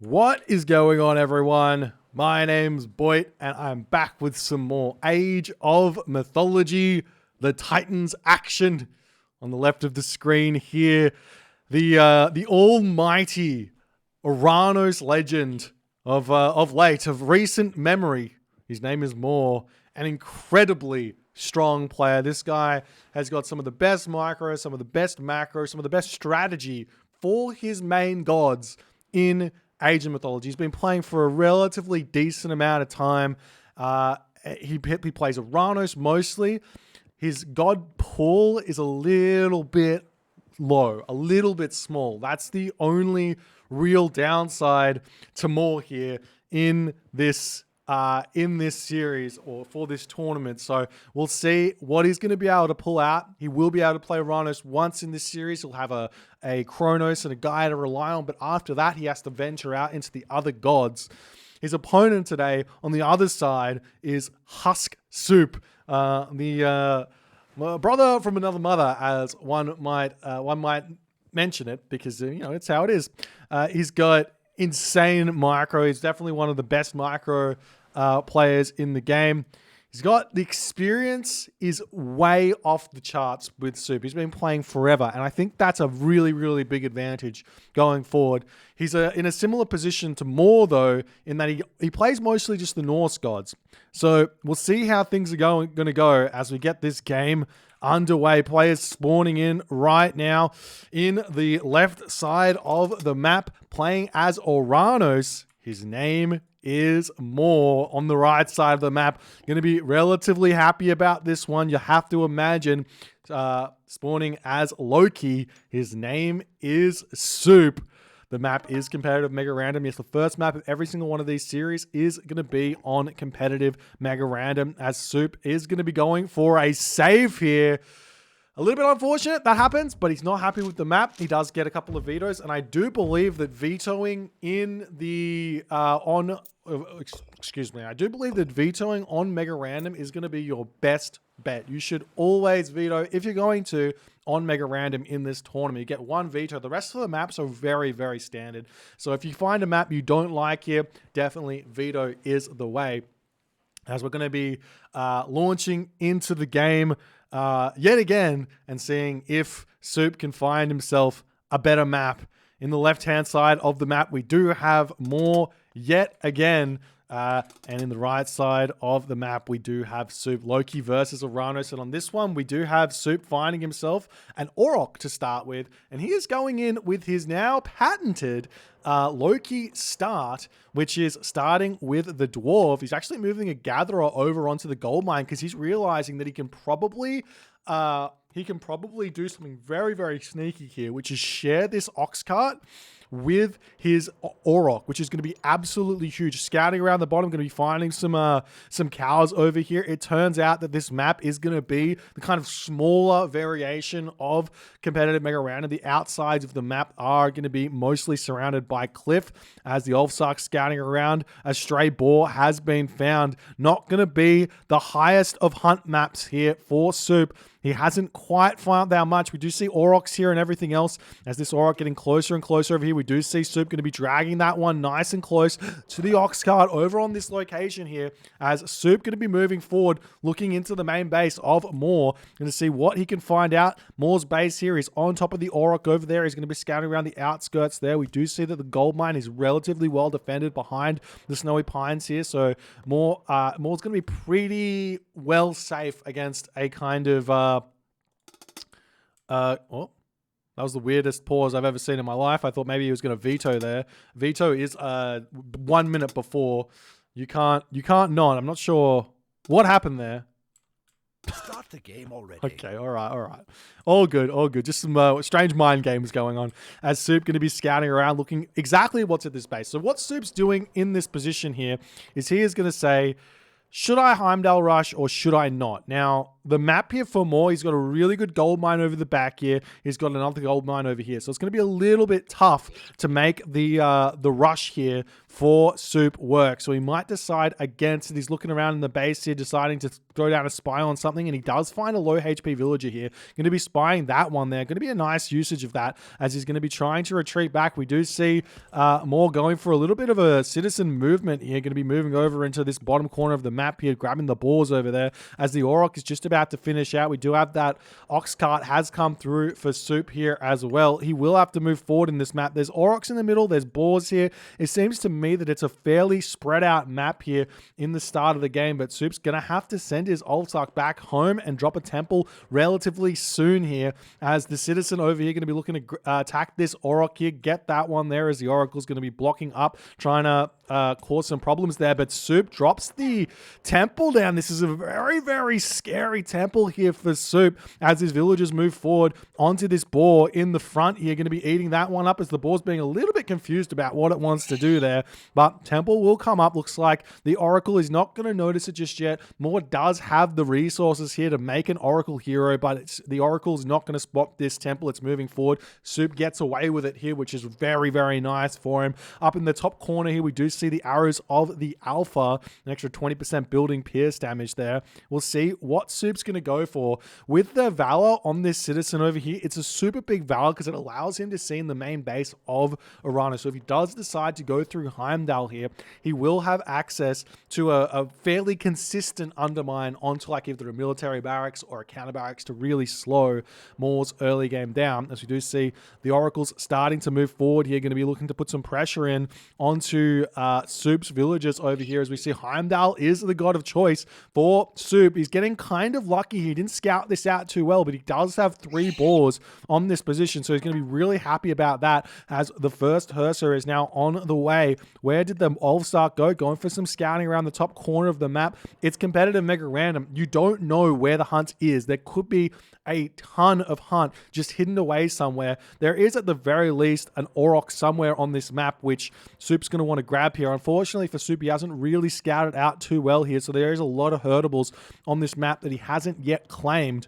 What is going on, everyone? My name's Boit, and I'm back with some more Age of Mythology, the Titans action. On the left of the screen here, the almighty Oranos legend of recent memory. His name is Moore, an incredibly strong player. This guy has got some of the best micros, some of the best macros, some of the best strategy for his main gods in Age of Mythology. He's been playing for a relatively decent amount of time. He plays Oranos mostly. His god pool is a little bit low, a little bit small. That's the only real downside to Moore here in this series or for this tournament. So we'll see what he's going to be able to pull out. He will be able to play Oranos once in this series. He'll have a Kronos and a guy to rely on, but after that he has to venture out into the other gods. His opponent today on the other side is Husk Suppe, the brother from another mother, as one might mention it, because it's how it is. He's got insane micro. He's definitely one of the best micro players in the game. He's got the experience is way off the charts with Suppe. He's been playing forever, and I think that's a really, really big advantage going forward. He's in a similar position to Moore, though, in that he plays mostly just the Norse gods. So we'll see how things are going to go as we get this game underway. Players spawning in right now in the left side of the map, playing as Oranos. His name is Moore on the right side of the map. Going to be relatively happy about this one. You have to imagine spawning as Loki. His name is Suppe. The map is competitive Mega Random. Yes, the first map of every single one of these series is going to be on competitive Mega Random, as Suppe is going to be going for a save here. A little bit unfortunate that happens, but he's not happy with the map. He does get a couple of vetoes, and I do believe that vetoing in the I do believe that vetoing on Mega Random is going to be your best bet. You should always veto if you're going to on Mega Random in this tournament. You get one veto. The rest of the maps are very, very standard. So if you find a map you don't like here, definitely veto is the way. As we're going to be launching into the game yet again and seeing if Suppe can find himself a better map. In the left-hand side of the map, we do have Moore yet again. And in the right side of the map, we do have Suppe, Loki versus Oranos. And on this one, we do have Suppe finding himself an Orok to start with. And he is going in with his now patented Loki start, which is starting with the Dwarf. He's actually moving a Gatherer over onto the Gold Mine because he's realizing that he can probably do something very, very sneaky here, which is share this Ox Cart with his Orok, which is going to be absolutely huge. Scouting around the bottom, going to be finding some cows over here. It turns out that this map is going to be the kind of smaller variation of competitive Mega Random. The outsides of the map are going to be mostly surrounded by cliff. As the Ulfsark scouting around, a stray boar has been found. Not going to be the highest of hunt maps here for Suppe. He hasn't quite found that much. We do see Aurochs here and everything else. As this Orok getting closer and closer over here, we do see Suppe going to be dragging that one nice and close to the Ox Cart over on this location here. As Suppe going to be moving forward, looking into the main base of Moore. Going to see what he can find out. Moore's base here is on top of the Orok over there. He's going to be scouting around the outskirts there. We do see that the gold mine is relatively well defended behind the snowy pines here. So Moore's going to be pretty well safe against a kind of that was the weirdest pause I've ever seen in my life. I thought maybe he was going to veto there. Veto is 1 minute before. You can't not. I'm not sure what happened there. Start the game already. Okay, all right. All good. Just some strange mind games going on. As Suppe going to be scouting around, looking exactly what's at this base. So what Suppe's doing in this position here is he is going to say, should I Heimdall rush or should I not? Now, the map here for Moore, he's got a really good gold mine over the back here. He's got another gold mine over here. So it's going to be a little bit tough to make the rush here for Suppe work. So he might decide against it. He's looking around in the base here, deciding to throw down a spy on something, and he does find a low HP villager here. Going to be spying that one there. Going to be a nice usage of that as he's going to be trying to retreat back. We do see more going for a little bit of a citizen movement here. Going to be moving over into this bottom corner of the map here, grabbing the boars over there as the Orc is just about to finish out. We do have that ox cart has come through for Suppe here as well. He will have to move forward in this map. There's Aurochs in the middle. There's boars here. It seems to me that it's a fairly spread out map here in the start of the game, but Suppe's going to have to send his Ulfsark back home and drop a temple relatively soon here as the citizen over here going to be looking to attack this Auroch here. Get that one there as the Oracle's going to be blocking up, trying to cause some problems there, but Suppe drops the temple down. This is a very, very scary temple here for Suppe as his villagers move forward onto this boar in the front here. Going to be eating that one up as the boar's being a little bit confused about what it wants to do there, but temple will come up. Looks like the Oracle is not going to notice it just yet. Moore does have the resources here to make an Oracle hero, but the Oracle is not going to spot this temple. It's moving forward. Suppe gets away with it here, which is very, very nice for him. Up in the top corner here, we do see the arrows of the Alpha, an extra 20% building pierce damage there. We'll see what Suppe's going to go for. With the Valor on this citizen over here, it's a super big Valor because it allows him to see in the main base of Oranos. So if he does decide to go through Heimdall here, he will have access to a fairly consistent undermine onto like either a military barracks or a counter barracks to really slow Moore's early game down. As we do see the Oracles starting to move forward here, going to be looking to put some pressure in onto Suppe's villagers over here. As we see, Heimdall is the god of choice for Suppe. He's getting kind of lucky. He didn't scout this out too well, but he does have 3 boars on this position, so he's going to be really happy about that as the first Herser is now on the way. Where did the Ulfsark go? Going for some scouting around the top corner of the map. It's competitive mega random. You don't know where the hunt is. There could be a ton of hunt just hidden away somewhere. There is at the very least an Auroch somewhere on this map, which Suppe's going to want to grab here. Unfortunately for Suppe, he hasn't really scouted out too well here, so there is a lot of herdables on this map that he hasn't yet claimed.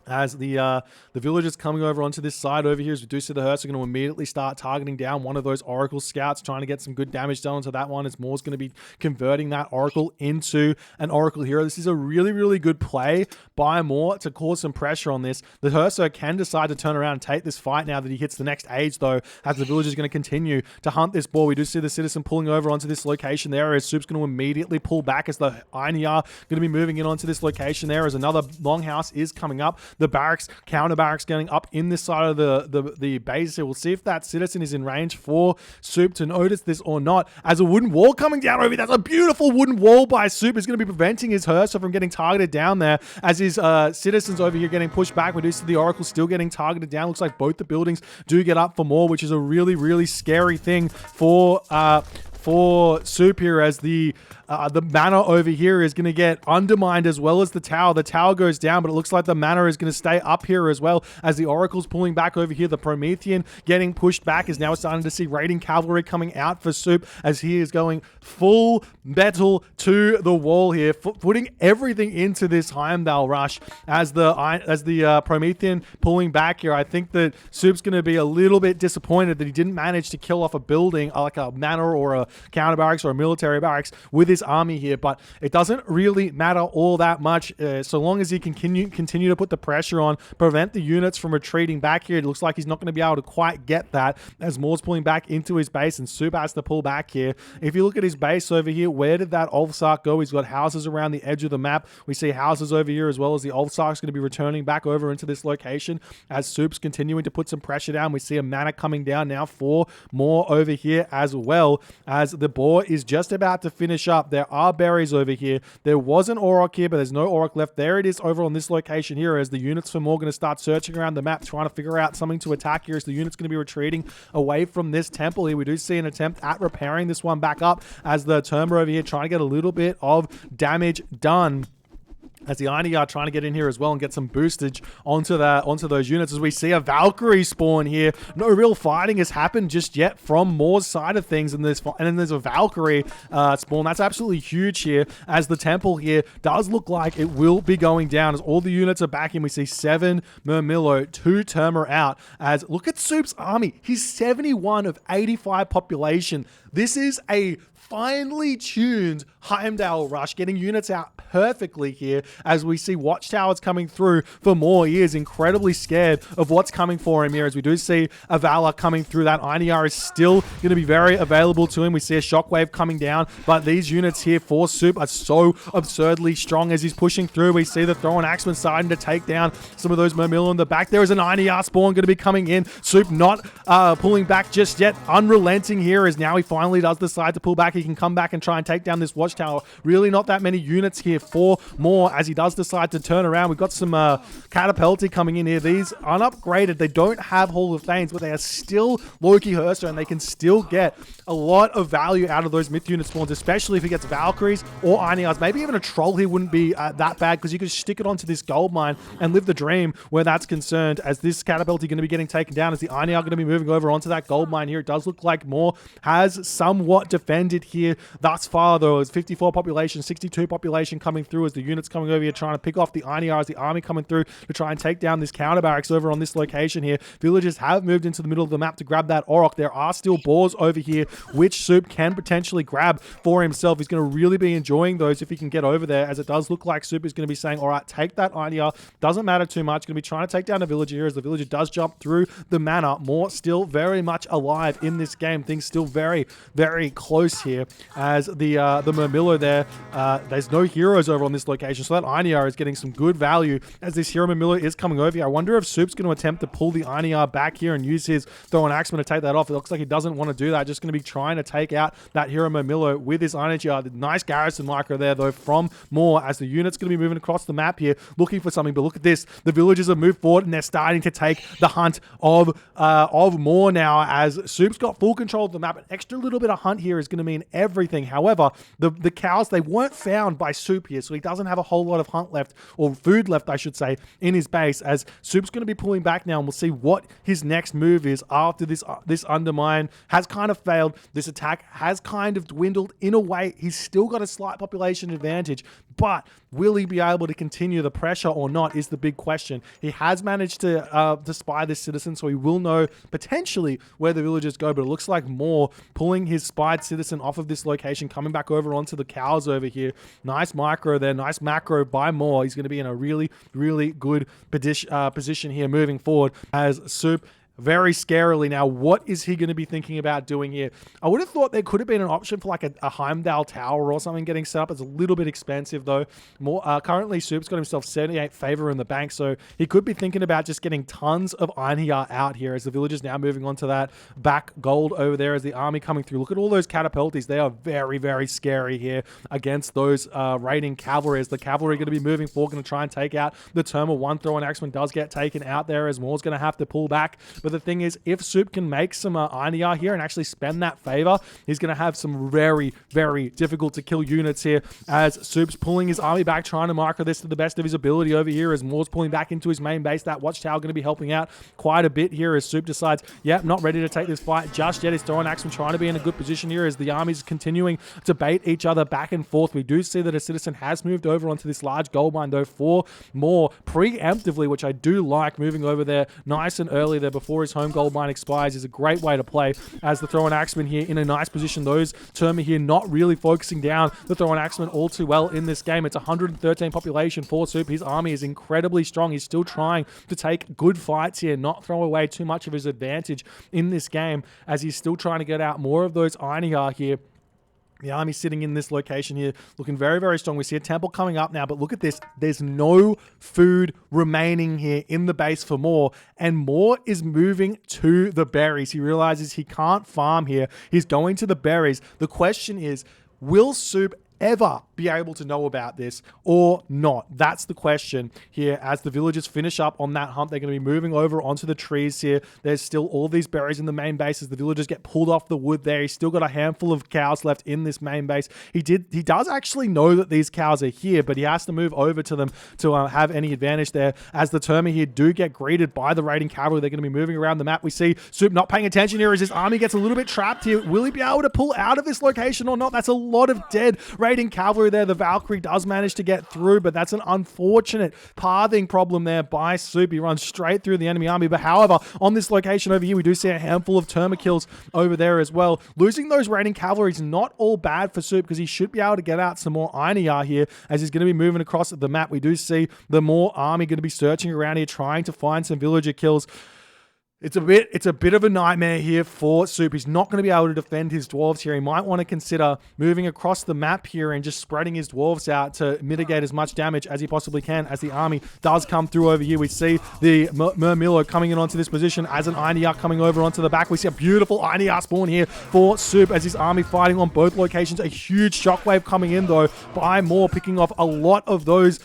As the villagers coming over onto this side over here, as we do see the Hearts are going to immediately start targeting down one of those Oracle scouts, trying to get some good damage done onto that one, as Moore's going to be converting that Oracle into an Oracle hero. This is a really, really good play by Moore to cause some pressure on this. The Herso can decide to turn around and take this fight now that he hits the next age, though, as the villagers are going to continue to hunt this boar. We do see the citizen pulling over onto this location there, as Suppe's going to immediately pull back as the Einar going to be moving in onto this location there, as another longhouse is coming up. The barracks, counter barracks getting up in this side of the base here. We'll see if that citizen is in range for Suppe to notice this or not. As a wooden wall coming down over here, that's a beautiful wooden wall by Suppe. Is going to be preventing his Hersa from getting targeted down there as his citizens over here getting pushed back. We do see the Oracle still getting targeted down. Looks like both the buildings do get up for more, which is a really, really scary thing for Suppe here, as the manor over here is going to get undermined as well as the tower. The tower goes down, but it looks like the manor is going to stay up here as well, as the Oracle's pulling back over here. The Promethean getting pushed back is now starting to see raiding cavalry coming out for Suppe, as he is going full metal to the wall here, putting everything into this Heimdall rush as the Promethean pulling back here. I think that Suppe's going to be a little bit disappointed that he didn't manage to kill off a building like a manor or a counter barracks or a military barracks with his army here, but it doesn't really matter all that much so long as he can continue to put the pressure on, prevent the units from retreating back here. It looks like he's not going to be able to quite get that, as Moore's pulling back into his base and Suppe has to pull back here. If you look at his base over here, where did that Ulfsark go? He's got houses around the edge of the map. We see houses over here, as well as the Ulfsark's going to be returning back over into this location as Suppe's continuing to put some pressure down. We see a mana coming down now for Moore over here, as well as the boar is just about to finish up. There are berries over here. There was an Auroch here, but there's no Auroch left. There it is over on this location here, as the units for Moore going to start searching around the map, trying to figure out something to attack here, as the unit's going to be retreating away from this temple here. We do see an attempt at repairing this one back up, as the Terma over here trying to get a little bit of damage done, as the Einar are trying to get in here as well and get some boostage onto those units. As we see a Valkyrie spawn here, no real fighting has happened just yet from Moore's side of things, and then there's a Valkyrie spawn. That's absolutely huge here, as the temple here does look like it will be going down, as all the units are back in. We see 7 Murmillo, 2 Terma out, as look at Suppe's army. He's 71 of 85 population. This is a finely tuned Heimdall rush, getting units out perfectly here as we see watchtowers coming through for more. He is incredibly scared of what's coming for him here, as we do see a Valor coming through. That INR is still going to be very available to him. We see a shockwave coming down, but these units here for Suppe are so absurdly strong as he's pushing through. We see the Thrown Axeman starting to take down some of those Mermillo in the back. There is an INR spawn going to be coming in. Suppe not pulling back just yet. Unrelenting here, as now he finally does decide to pull back. He can come back and try and take down this watchtower. Really not that many units here for more as he does decide to turn around. We've got some Catapulti coming in here. These unupgraded. They don't have Hall of Thanes, but they are still Loki Herster, and they can still get a lot of value out of those myth unit spawns, especially if he gets Valkyries or INRs. Maybe even a Troll here wouldn't be that bad, because you could stick it onto this gold mine and live the dream where that's concerned, as this Catapulti going to be getting taken down, as the INR going to be moving over onto that gold mine here. It does look like Moore has somewhat defended here thus far, though. It's 54 population, 62 population coming through as the units coming over here trying to pick off the INR, as the army coming through to try and take down this counter barracks over on this location here. Villagers have moved into the middle of the map to grab that Orok. There are still boars over here, which Suppe can potentially grab for himself. He's going to really be enjoying those if he can get over there, as it does look like Suppe is going to be saying, all right, take that INR. Doesn't matter too much. Going to be trying to take down a villager here, as the villager does jump through the manor. More still very much alive in this game. Things still very, very close here, as the Mermillo there, there's no heroes over on this location, so that INR is getting some good value as this hero Mermillo is coming over here. I wonder if Suppe's going to attempt to pull the INR back here and use his Thrown Axeman to take that off. It looks like he doesn't want to do that. Just going to be trying to take out that hero Mermillo with his INR. The nice garrison micro there, though, from Moore, as the unit's going to be moving across the map here looking for something. But look at this. The villagers have moved forward and they're starting to take the hunt of Moore now, as Suppe's got full control of the map. An extra little bit of hunt here is going to mean everything. However, the cows, they weren't found by Suppe here, so he doesn't have a whole lot of hunt left, or food left, I should say, in his base, as Suppe's going to be pulling back now, and we'll see what his next move is after this undermine has kind of failed. This attack has kind of dwindled in a way. He's still got a slight population advantage, but will he be able to continue the pressure or not is the big question. He has managed to spy this citizen, so he will know potentially where the villagers go, but it looks like Moore pulling his spied citizen off of this location, coming back over onto the cows over here. Nice micro there, nice macro by Moore. He's going to be in a really, really good position here moving forward, as Suppe very scarily now. What is he going to be thinking about doing here? I would have thought there could have been an option for like a Heimdall tower or something getting set up. It's a little bit expensive though. More currently, Suppe's got himself 78 favor in the bank, so he could be thinking about just getting tons of Einhjar out here, as the villagers now moving on to that back gold over there, as the army coming through. Look at all those catapultis. They are very, very scary here against those raiding cavalry, as the cavalry are going to be moving forward, going to try and take out the Terminal. One Thrown Axeman does get taken out there, as Moore's going to have to pull back. But the thing is, if Suppe can make some INR here and actually spend that favor, he's going to have some very, very difficult to kill units here, as Suppe's pulling his army back, trying to micro this to the best of his ability over here, as Moore's pulling back into his main base. That watchtower going to be helping out quite a bit here, as Suppe decides, yeah, not ready to take this fight just yet. He's throwing Axeman, trying to be in a good position here, as the armies continuing to bait each other back and forth. We do see that a citizen has moved over onto this large gold mine though for Moore preemptively, which I do like, moving over there nice and early there before his home gold mine expires is a great way to play, as the Thrown Axeman here in a nice position. Those Terma here not really focusing down the Thrown Axeman all too well in this game. It's 113 population for Suppe. His army is incredibly strong. He's still trying to take good fights here, not throw away too much of his advantage in this game, as he's still trying to get out more of those Einhjar here. The army sitting in this location here, looking very, very strong. We see a temple coming up now, but look at this. There's no food remaining here in the base for Moore, and Moore is moving to the berries. He realizes he can't farm here. He's going to the berries. The question is, will Suppe ever be able to know about this or not? That's the question here. As the villagers finish up on that hunt, they're going to be moving over onto the trees here. There's still all these berries in the main base as the villagers get pulled off the wood there. He's still got a handful of cows left in this main base. He does actually know that these cows are here, but he has to move over to them to have any advantage there, as the Terma here do get greeted by the raiding cavalry. They're going to be moving around the map. We see Suppe not paying attention here as his army gets a little bit trapped here. Will he be able to pull out of this location or not? That's a lot of dead raiding cavalry there. The Valkyrie does manage to get through, but that's an unfortunate pathing problem there by Suppe. He runs straight through the enemy army. But however, on this location over here, we do see a handful of Terma kills over there as well. Losing those raiding cavalry is not all bad for Suppe because he should be able to get out some more Einiyar here as he's going to be moving across the map. We do see the more army going to be searching around here, trying to find some villager kills. It's a bit of a nightmare here for Suppe. He's not going to be able to defend his dwarves here. He might want to consider moving across the map here and just spreading his dwarves out to mitigate as much damage as he possibly can as the army does come through over here. We see the Murmillo coming in onto this position as an Einiyar coming over onto the back. We see a beautiful Einiyar spawn here for Suppe as his army fighting on both locations. A huge shockwave coming in though by Moore, picking off a lot of those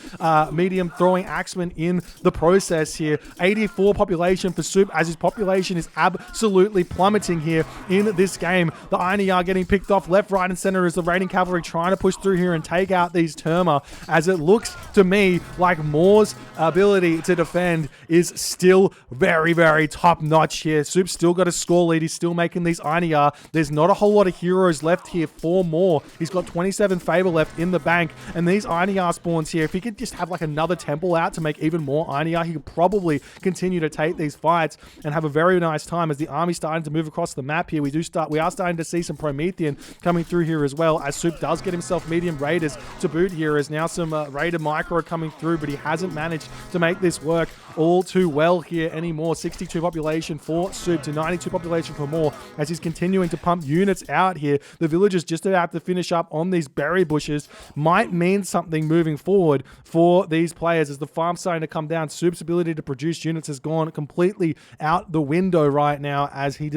medium throwing axemen in the process here. 84 population for Suppe as his population is absolutely plummeting here in this game. The Einiyar getting picked off left, right, and center as the raiding cavalry trying to push through here and take out these Terma, as it looks to me like Moore's ability to defend is still very, very top-notch here. Suppe's still got a score lead. He's still making these Einiyar. There's not a whole lot of heroes left here for Moore. He's got 27 favor left in the bank, and these Einiyar spawns here, if he could just have like another temple out to make even more Einiyar, he could probably continue to take these fights and have a very nice time as the army's starting to move across the map here. We are starting to see some Promethean coming through here as well, as Suppe does get himself medium raiders to boot here, as now some raider micro coming through, but he hasn't managed to make this work all too well here anymore. 62 population for Suppe to 92 population for Moore as he's continuing to pump units out here. The villagers just about to finish up on these berry bushes might mean something moving forward for these players as the farm's starting to come down. Suppe's ability to produce units has gone completely out the window right now as he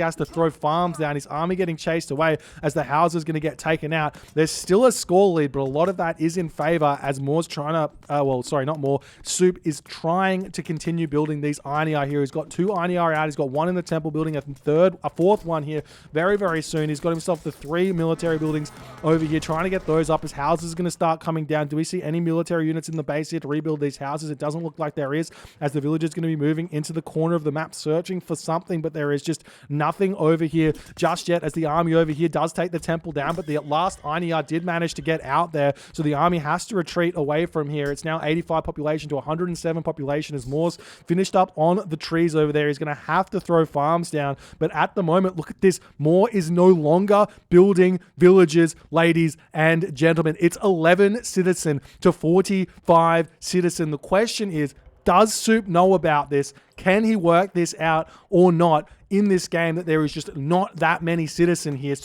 has to throw farms down. His army getting chased away as the house is going to get taken out. There's still a score lead, but a lot of that is in favor as Moore's trying to, Suppe is trying to continue building these Einiyar here. He's got 2 Einiyar out. He's got 1 in the temple building, a 4th one here very, very soon. He's got himself the 3 military buildings over here, trying to get those up. His houses are going to start coming down. Do we see any military units in the base here to rebuild these houses? It doesn't look like there is, as the village is going to be moving into the corner of the map, searching for something, but there is just nothing over here just yet, as the army over here does take the temple down, but the last Einiyar did manage to get out there, so the army has to retreat away from here. It's now 85 population to 107 population as Moore's finished up on the trees over there. He's going to have to throw farms down, but at the moment, look at this. Moore is no longer building villages, ladies and gentlemen. It's 11 citizen to 45 citizen. The question is, does Suppe know about this? Can he work this out or not in this game, that there is just not that many citizen here,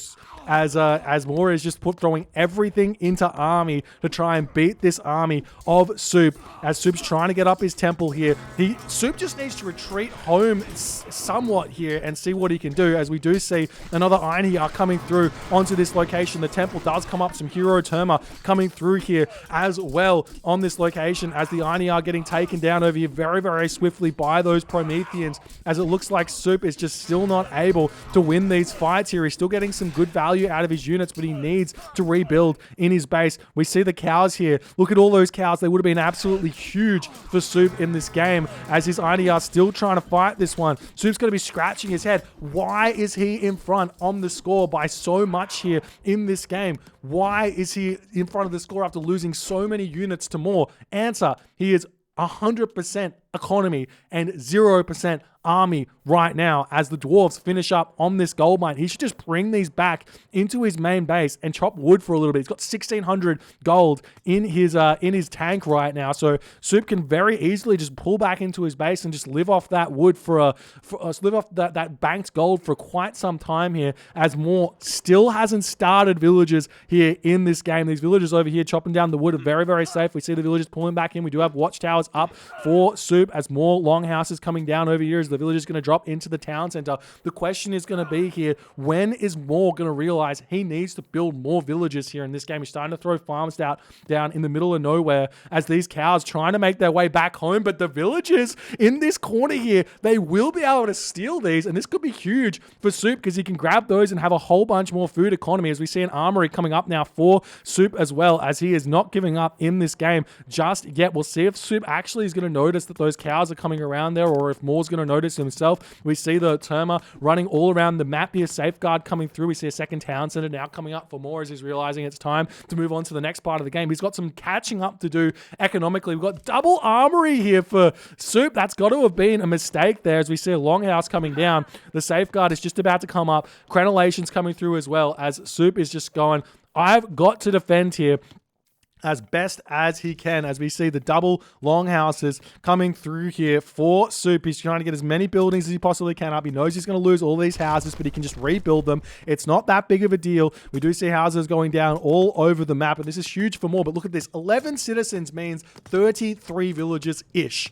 as Moore is just throwing everything into army to try and beat this army of Suppe, as Suppe's trying to get up his temple here. Suppe just needs to retreat home somewhat here and see what he can do, as we do see another Einiyar coming through onto this location. The temple does come up, some hero Terma coming through here as well on this location, as the Einiyar getting taken down over here very, very swiftly by those Prometheans, as it looks like Suppe is just still not able to win these fights here. He's still getting some good value out of his units, but he needs to rebuild in his base. We see the cows here. Look at all those cows. They would have been absolutely huge for Suppe in this game, as his Einiyar still trying to fight this one. Suppe's going to be scratching his head. Why is he in front on the score by so much here in this game? Why is he in front of the score after losing so many units to Moore? Answer, he is 100% economy and 0% army right now, as the dwarves finish up on this gold mine. He should just bring these back into his main base and chop wood for a little bit. He's got 1,600 gold in his tank right now, so Suppe can very easily just pull back into his base and just live off that wood live off that banked gold for quite some time here, as Moore still hasn't started villagers here in this game. These villagers over here chopping down the wood are very, very safe. We see the villagers pulling back in. We do have watchtowers up for Suppe, as more longhouses coming down over here, as the village is going to drop into the town center. The question is going to be here, when is Moore going to realize he needs to build more villages here in this game? He's starting to throw farms down in the middle of nowhere, as these cows trying to make their way back home, but the villagers in this corner here, they will be able to steal these, and this could be huge for Suppe, because he can grab those and have a whole bunch more food economy, as we see an armory coming up now for Suppe as well, as he is not giving up in this game just yet. We'll see if Suppe actually is going to notice that those cows are coming around there or if Moore's going to notice himself. We see the Terma running all around the map here. Safeguard coming through. We see a second town center now coming up for Moore as he's realizing it's time to move on to the next part of the game. He's got some catching up to do economically. We've got double armory here for Suppe. That's got to have been a mistake there as we see a longhouse coming down. The Safeguard is just about to come up. Crenellation's coming through as well as Suppe is just going, I've got to defend here as best as he can, as we see the double longhouses coming through here for Suppe. He's trying to get as many buildings as he possibly can up. He knows he's going to lose all these houses, but he can just rebuild them. It's not that big of a deal. We do see houses going down all over the map, and this is huge for more, but look at this. 11 citizens means 33 villages-ish.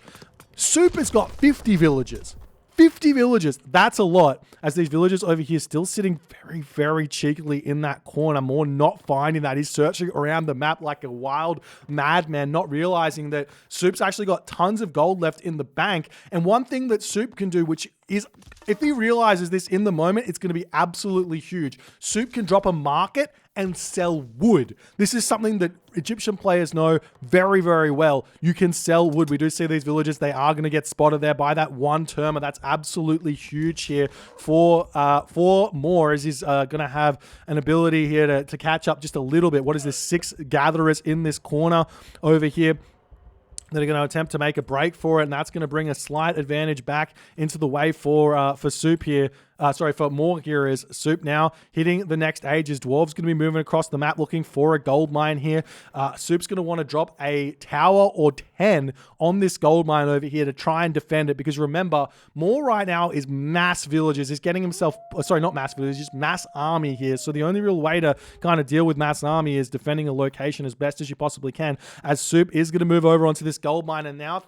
Suppe has got 50 villages. 50 villages. That's a lot. As these villagers over here still sitting very, very cheekily in that corner. More not finding that. He's searching around the map like a wild madman, not realizing that Suppe's actually got tons of gold left in the bank. And one thing that Suppe can do, which is, if he realizes this in the moment, it's going to be absolutely huge. Suppe can drop a market and sell wood. This is something that Egyptian players know very, very well. You can sell wood. We do see these villages. They are going to get spotted there by that one Terma. That's absolutely huge here for Moore, as he's going to have an ability here to catch up just a little bit. What is this? 6 gatherers in this corner over here that are going to attempt to make a break for it, and that's going to bring a slight advantage back into the way for Suppe here. For Moore here is Suppe now hitting the next age. His dwarves going to be moving across the map looking for a gold mine here. Suppe's going to want to drop a tower or 10 on this gold mine over here to try and defend it, because remember, Moore right now is mass villages. He's getting himself, not mass villages, just mass army here. So the only real way to kind of deal with mass army is defending a location as best as you possibly can, as Suppe is going to move over onto this gold mine, and now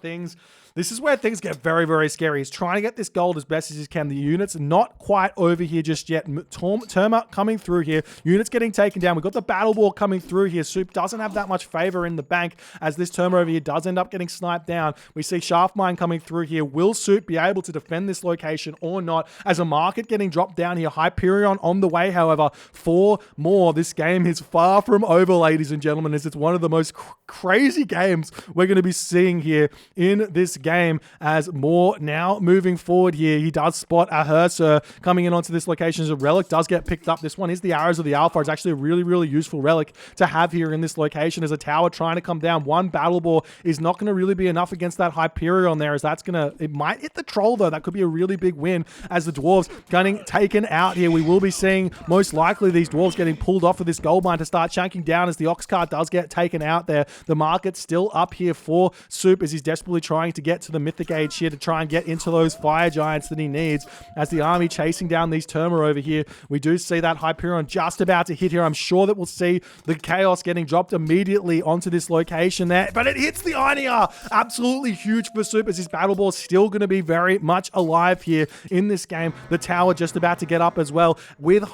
this is where things get very, very scary. He's trying to get this gold as best as he can. The units not quite over here just yet. Terma coming through here. Units getting taken down. We've got the battle ball coming through here. Suppe doesn't have that much favor in the bank, as this Terma over here does end up getting sniped down. We see shaft mine coming through here. Will Suppe be able to defend this location or not? As a market getting dropped down here. Hyperion on the way, however, for Moore. This game is far from over, ladies and gentlemen, as it's one of the most crazy games we're going to be seeing here in this game, as Moore now moving forward here. He does spot a Hearser coming in onto this location as a relic does get picked up. This one is the Arrows of the Alpha. It's actually a really, really useful relic to have here in this location, as a tower trying to come down. One battle ball is not going to really be enough against that Hyperion there, as it might hit the troll though. That could be a really big win, as the dwarves getting taken out here. We will be seeing most likely these dwarves getting pulled off of this gold mine to start chunking down, as the ox cart does get taken out there. The market's still up here for Suppe, as he's desperately trying to get to the mythic age here to try and get into those fire giants that he needs, as the army chasing down these Terma over here. We do see that Hyperion just about to hit here. I'm sure that we'll see the chaos getting dropped immediately onto this location there, but it hits the Inia. Absolutely huge for Suppe, as his battle ball is still going to be very much alive here in this game. The tower just about to get up as well with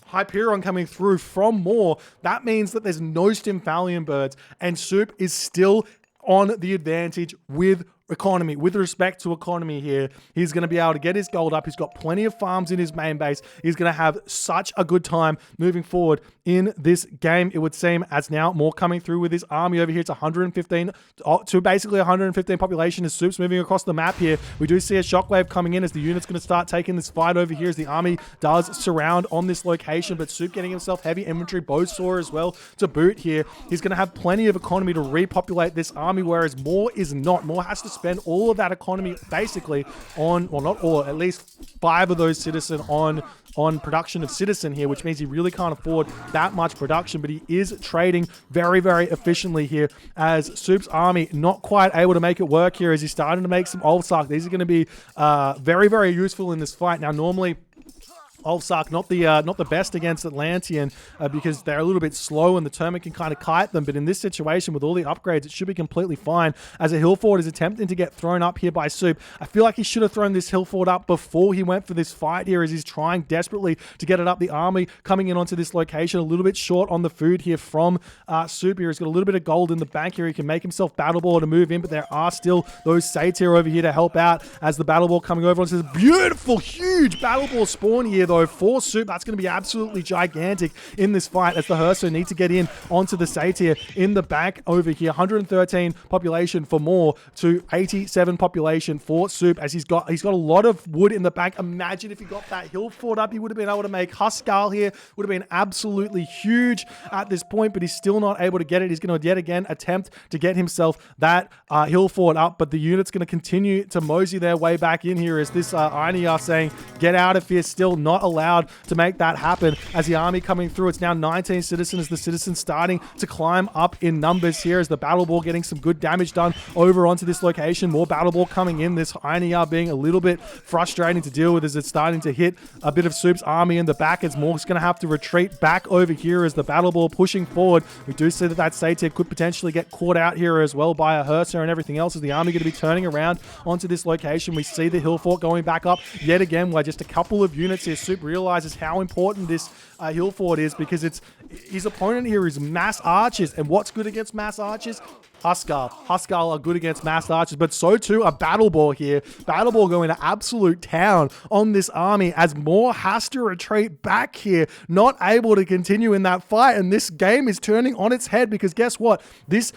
Hyperion coming through from Moore. That means that there's no Stymphalian birds, and Suppe is still on the advantage with economy, with respect to economy here. He's going to be able to get his gold up. He's got plenty of farms in his main base. He's going to have such a good time moving forward in this game, it would seem, as now Moore coming through with his army over here. It's 115 to basically 115 population as Suppe's moving across the map here. We do see a shockwave coming in as the unit's going to start taking this fight over here, as the army does surround on this location, but Suppe getting himself heavy inventory bow saw as well to boot here. He's going to have plenty of economy to repopulate this army, whereas Moore is not. Moore has to spend all of that economy basically on, well, not all, at least 5 of those citizen on production of citizen here, which means he really can't afford that much production, but he is trading very, very efficiently here, as Suppe's army not quite able to make it work here, as he's starting to make some Ulfsark. These are going to be very, very useful in this fight. Now, normally Ulfsark, not the best against Atlantean because they're a little bit slow and the Termite can kind of kite them. But in this situation, with all the upgrades, it should be completely fine. As a hill fort is attempting to get thrown up here by Suppe. I feel like he should have thrown this hill fort up before he went for this fight here, as he's trying desperately to get it up. The army coming in onto this location, a little bit short on the food here from Suppe here. He's got a little bit of gold in the bank here. He can make himself battle ball to move in, but there are still those satyrs over here to help out, as the battle ball coming over onto this beautiful, huge battle ball spawn here though, for Suppe. That's going to be absolutely gigantic in this fight as the Herso need to get in onto the Satyr in the back over here. 113 population for Moore to 87 population for Suppe as he's got a lot of wood in the back. Imagine if he got that hill fort up, he would have been able to make Heimdall here. Would have been absolutely huge at this point, but he's still not able to get it. He's going to yet again attempt to get himself that hill fort up, but the unit's going to continue to mosey their way back in here as this Irony are saying, get out of here, still not allowed to make that happen as the army coming through. It's now 19 citizens. The citizens starting to climb up in numbers here as the battle ball getting some good damage done over onto this location. More battle ball coming in. This Irony are being a little bit frustrating to deal with as it's starting to hit a bit of Suppe's army in the back. It's Morg's going to have to retreat back over here as the battle ball pushing forward. We do see that Satyr could potentially get caught out here as well by a Hersa and everything else as the army going to be turning around onto this location. We see the hill fort going back up yet again where just a couple of units here. Suppe realizes how important this hill fort is because his opponent here is mass archers, and what's good against mass archers? Heimdall are good against mass archers, but so too a battle ball here. Battle ball going to absolute town on this army as Moore has to retreat back here, not able to continue in that fight, and this game is turning on its head because guess what? This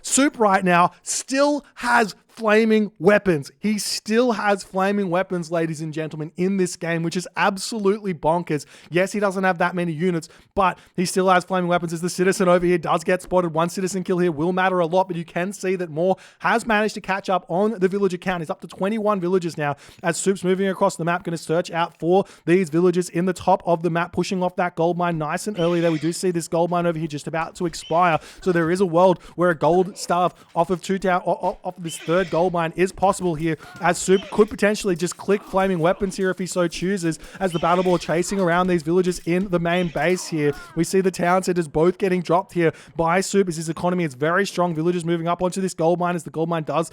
Suppe right now still has flaming weapons. He still has flaming weapons, ladies and gentlemen, in this game, which is absolutely bonkers. Yes, he doesn't have that many units, but he still has flaming weapons as the citizen over here does get spotted. One citizen kill here will matter a lot, but you can see that Moore has managed to catch up on the villager count. He's up to 21 villagers now as Suppe's moving across the map, going to search out for these villagers in the top of the map, pushing off that gold mine nice and early there. We do see this gold mine over here just about to expire, so there is a world where a gold staff off of this third gold mine is possible here as Suppe could potentially just click flaming weapons here if he so chooses as the battle ball chasing around these villagers in the main base here. We see the town centers both getting dropped here by Suppe as his economy is very strong. Villagers moving up onto this gold mine as the gold mine does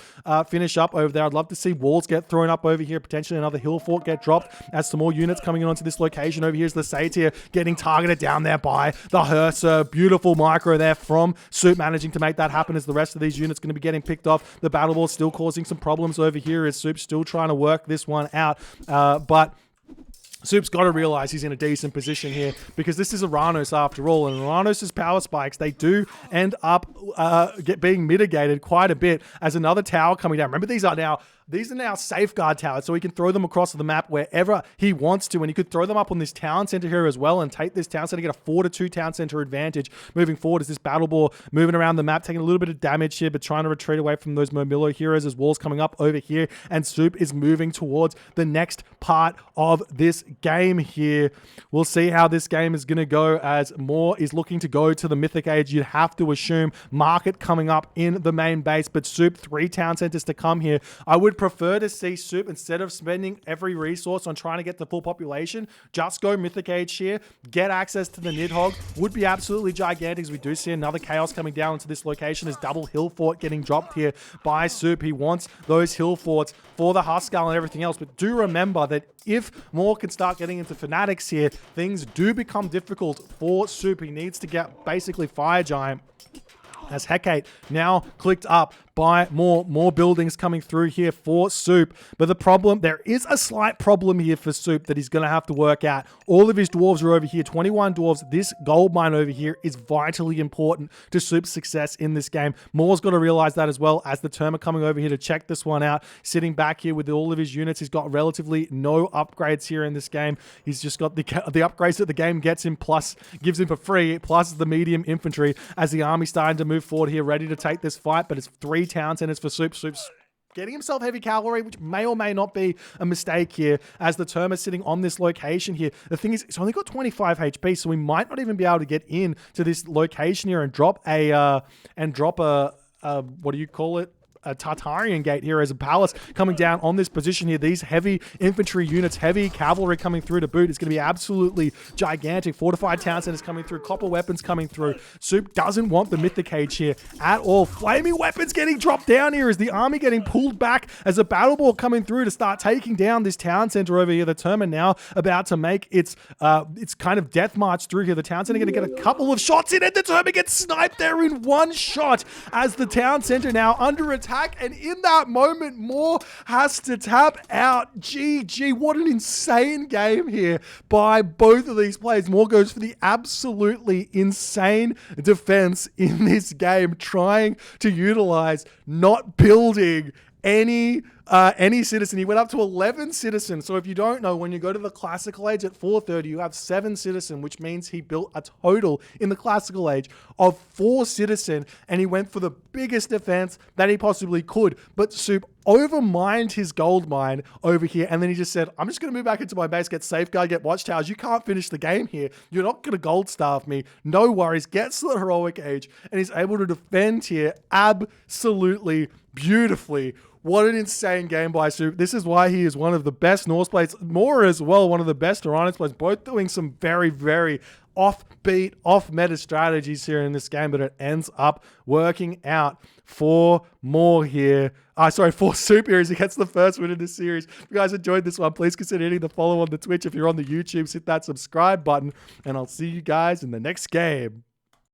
finish up over there. I'd love to see walls get thrown up over here, potentially another hill fort get dropped as some more units coming in onto this location. Over here is the Satyr getting targeted down there by the Hersa. Beautiful micro there from Suppe managing to make that happen as the rest of these units going to be getting picked off. The battle ball still causing some problems over here as Suppe's still trying to work this one out, but Suppe's got to realize he's in a decent position here because this is Oranos after all, and Oranos' power spikes, they do end up being mitigated quite a bit as another tower coming down. Remember, these are now safeguard towers, so he can throw them across the map wherever he wants to, and he could throw them up on this town center here as well and take this town center, get a 4-2 town center advantage moving forward as this battle ball moving around the map, taking a little bit of damage here, but trying to retreat away from those Momillo heroes as walls coming up over here, and Suppe is moving towards the next part of this game here. We'll see how this game is going to go as Moore is looking to go to the Mythic Age. You'd have to assume market coming up in the main base, but Suppe, 3 town centers to come here. I would prefer to see Suppe, instead of spending every resource on trying to get the full population, just go Mythic Age here, get access to the Nidhogg. Would be absolutely gigantic as we do see another chaos coming down into this location as double hill fort getting dropped here by Suppe. He wants those hill forts for the Heimdall and everything else, but do remember that if Moore can start getting into fanatics here, things do become difficult for Suppe. He needs to get basically Fire Giant as Hecate now clicked up by more buildings coming through here for Suppe. But the problem, there is a slight problem here for Suppe that he's going to have to work out. All of his dwarves are over here, 21 dwarves. This gold mine over here is vitally important to Suppe's success in this game. Moore's got to realize that as well as the Term are coming over here to check this one out. Sitting back here with all of his units. He's got relatively no upgrades here in this game. He's just got the upgrades that the game gets him, plus gives him for free, plus the medium infantry as the army starting to move forward here, ready to take this fight. But it's 3 town centers for Suppe. Suppe's getting himself heavy cavalry, which may or may not be a mistake here as the Term is sitting on this location here. The thing is, it's only got 25 HP, so we might not even be able to get in to this location here and drop a what do you call it? A Tartarian gate here as a palace coming down on this position here. These heavy infantry units, heavy cavalry coming through to boot. It's going to be absolutely gigantic. Fortified town centers coming through, copper weapons coming through. Suppe doesn't want the Mythic Age here at all. Flaming weapons getting dropped down here as the army getting pulled back as a battle ball coming through to start taking down this town center over here. The Term are now about to make its kind of death march through here. The town center going to get a couple of shots in it. The Term gets sniped there in one shot as the town center now under attack attack, and in that moment, Moore has to tap out. GG, what an insane game here by both of these players. Moore goes for the absolutely insane defense in this game, trying to utilize not building any citizen. He went up to 11 citizens. So if you don't know, when you go to the classical age at 430, you have 7 citizen, which means he built a total in the classical age of 4 citizen, and he went for the biggest defense that he possibly could. But Suppe overmined his gold mine over here, and then he just said, I'm just going to move back into my base, get safeguard, get watchtowers. You can't finish the game here. You're not going to gold staff me. No worries. Gets to the heroic age, and he's able to defend here absolutely beautifully. What an insane game by Suppe. This is why he is one of the best Norse players. Moore as well, one of the best Oranos players. Both doing some very, very offbeat, off-meta strategies here in this game, but it ends up working out for Moore here. For Suppe here as he gets the first win in this series. If you guys enjoyed this one, please consider hitting the follow on the Twitch. If you're on the YouTube, hit that subscribe button, and I'll see you guys in the next game.